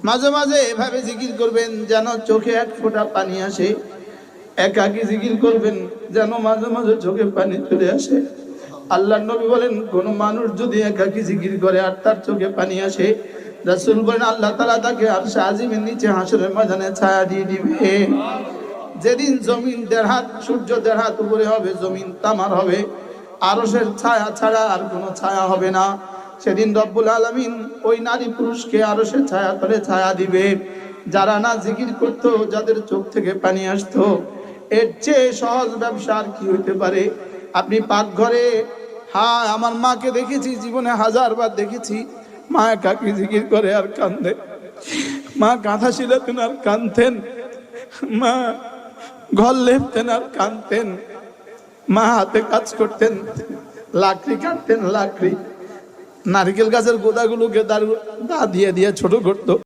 মাঝে মাঝে এভাবে জিকির করবেন যেন চোখে এক ফোঁটা পানি আসে। একাকী জিকির করবেন যেন মাঝে মাঝে চোখে পানি চলে আসে। আল্লাহর নবী বলেন, কোন মানুষ যদি একাকী জিকির করে আর তার চোখে পানি আসে, রাসূল বলেন আল্লাহ তাআলা তাকে আরশে আজিমের নিচে হাসরের ময়দানে ছায়া দিয়ে দিবে। যেদিন জমিন 1.5 হাত, সূর্য 1.5 হাত উপরে হবে, জমিন তামার হবে, আরশের ছায়া ছাড়া আর কোনো ছায়া হবে না। সেদিন রব্বুল আলামিন ওই নারী পুরুষকে আরশের ছায়া তলে ছায়া দিবে। যারা না জিকির করতো, যাদের চোখ থেকে পানি আসতো, এর চেয়ে সহজ ব্যবসা আর কি হইতে পারে? আপনি পাকঘরে, হ্যাঁ আমার মাকে দেখেছি, জীবনে 1000 বার দেখেছি, মা একাকী জিকির করে আর কান্দে। মা কাঁথা ছিলাতেন আর কাঁদতেন, মা ঘর লেপতেন আর কাঁদতেন, মা হাতে কাজ করতেন, লাকড়ি কাটতেন, লাকড়ি নারকেল গাছের গোদাগুলোকে দা দিয়ে দিয়ে ছোট করতো।